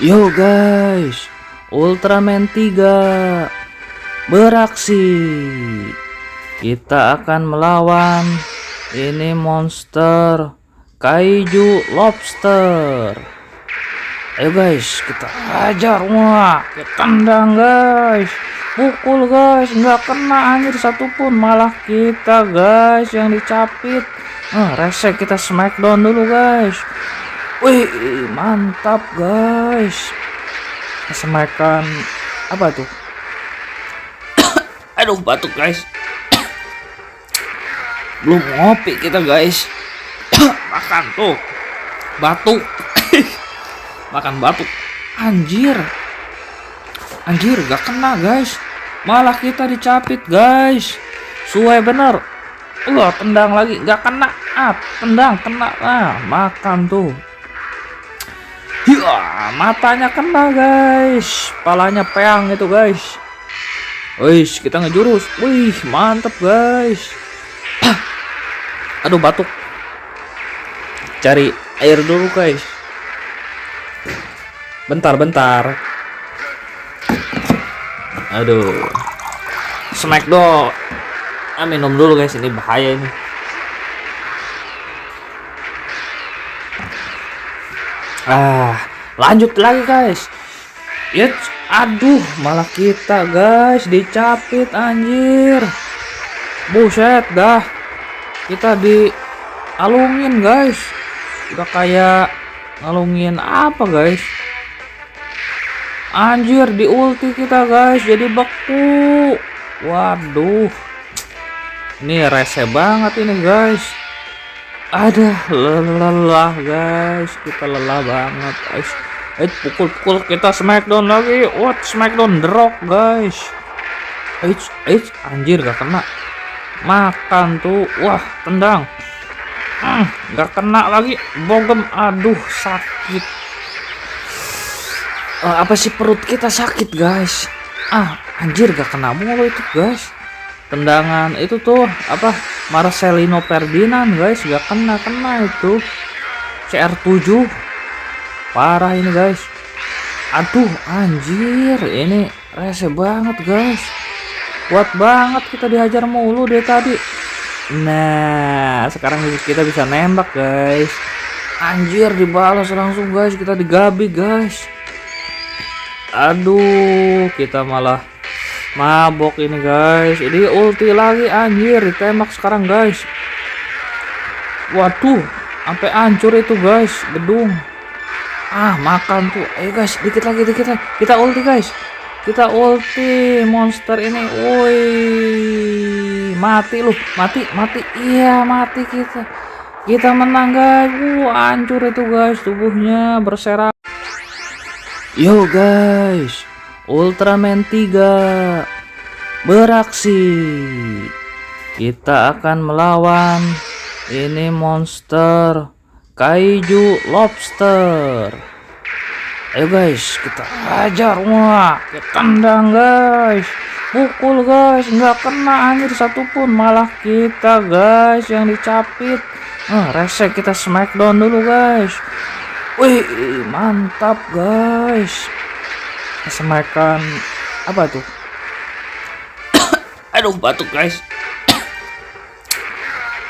Yo guys, Ultraman 3 beraksi. Kita akan melawan ini monster kaiju lobster. Ayo guys, kita ajar. Wah, kita tendang guys, pukul guys, nggak kena anjir satupun, malah kita guys yang dicapit. Resek, kita smackdown dulu guys. Wih, mantap guys. Semakan apa tuh? Aduh, batuk guys. Belum ngopi kita guys. Makan tuh batuk. Makan batuk. Anjir gak kena guys, malah kita dicapit guys. Suwe bener. Tendang lagi gak kena. Tendang kena. Makan tuh. Ya, matanya kena guys, palanya peang itu guys. Wih, kita ngejurus. Wih, mantep guys. Aduh, batuk. Cari air dulu guys. Bentar. Aduh, smackdown. Minum dulu guys, ini bahaya ini. Lanjut lagi guys. Aduh, malah kita guys dicapit anjir. Buset dah, kita dialungin guys. Udah kayak ngalungin apa guys. Anjir, di ulti kita guys jadi beku. Waduh, ini rese banget ini guys. Ada lelah guys, kita lelah banget guys. Pukul kita smackdown lagi. What, smackdown drop guys. Anjir, gak kena. Makan tuh. Wah, tendang. Gak kena lagi. Bogem. Aduh, sakit. Apa sih, perut kita sakit guys. Anjir, gak kena mulu itu guys. Tendangan itu tuh apa, Marcelino Ferdinand guys, gak kena itu. CR7 parah ini guys. Aduh, anjir, ini rese banget guys. Kuat banget, kita dihajar mulu deh tadi. Nah, sekarang kita bisa nembak guys. Anjir, dibalas langsung guys, kita digabi guys. Aduh, kita malah mabok ini guys. Ini ulti lagi anjir, ditembak sekarang guys. Waduh, sampai hancur itu guys gedung. Makan tuh. Ayo guys, dikit lagi. Kita ulti guys. Kita ulti monster ini. Woi, mati lu. Mati. Iya, mati kita. Kita menang guys. Hancur itu guys, tubuhnya berserak. Yo guys, Ultraman 3 beraksi. Kita akan melawan ini monster kaiju lobster. Ayo guys, kita ajar. Wah, kita tendang guys, pukul guys, nggak kena anjir satupun, malah kita guys yang dicapit. Resek, kita smackdown dulu guys. Wih, mantap guys. Semakan apa tuh? Aduh, batuk guys.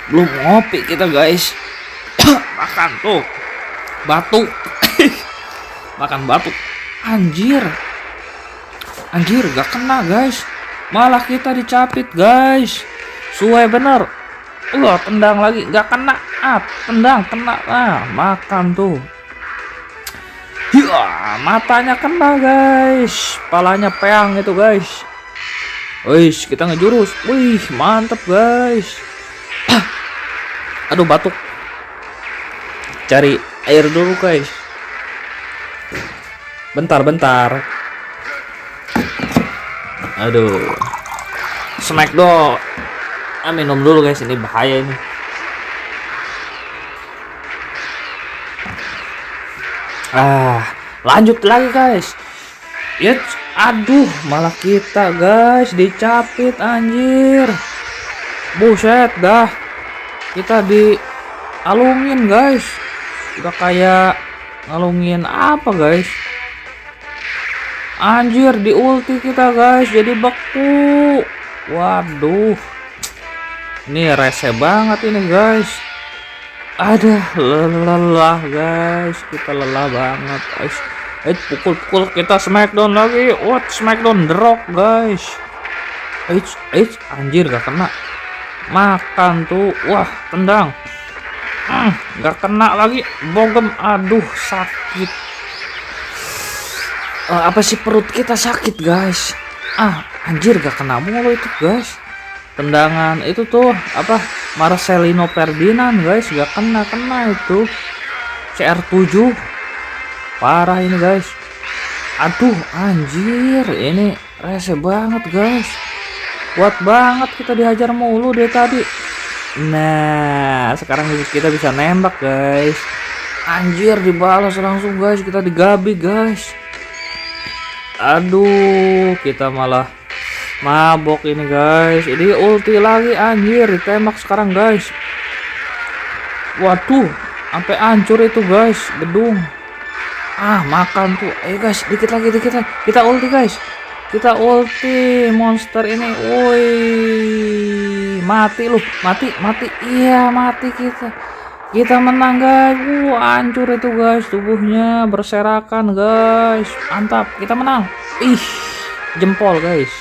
Belum ngopi kita guys. Makan tuh batuk. Makan batuk. Anjir, gak kena guys, malah kita dicapit guys. Suwe bener. Tendang lagi gak kena. Tendang kena. Makan tuh. Ya, matanya kena guys, palanya peang itu guys. Wih, kita ngejurus. Wih, mantep guys. Aduh, batuk. Cari air dulu guys. Bentar. Aduh, smackdown. Minum dulu guys, ini bahaya ini. Lanjut lagi guys. Aduh, malah kita guys dicapit anjir. Buset dah, kita dialungin guys. Udah kayak ngalungin apa guys. Anjir, di ulti kita guys, jadi beku. Waduh, ini rese banget ini guys. Ada lelah guys, kita lelah banget guys. Pukul kita smackdown lagi. What, smackdown drop guys. Anjir, gak kena. Makan tuh. Wah, tendang. Gak kena lagi. Bogem. Aduh, sakit. Apa sih, perut kita sakit guys. Anjir, gak kena mulu itu guys. Tendangan itu tuh apa, Marcelino Ferdinand guys, gak kena itu. CR7 parah ini guys. Aduh, anjir, ini rese banget guys. Kuat banget, kita dihajar mulu dari tadi. Nah, sekarang kita bisa nembak guys. Anjir, dibalas langsung guys, kita digabi guys. Aduh, kita malah mabok ini guys. Ini ulti lagi, anjir, ditembak sekarang guys. Waduh, sampai hancur itu guys gedung. Makan tuh. Ayo guys, dikit lagi. Kita ulti guys. Kita ulti monster ini. Woi, mati lu. Mati. Iya, mati kita. Kita menang guys. Hancur itu guys, tubuhnya berserakan guys. Mantap, kita menang. Jempol guys.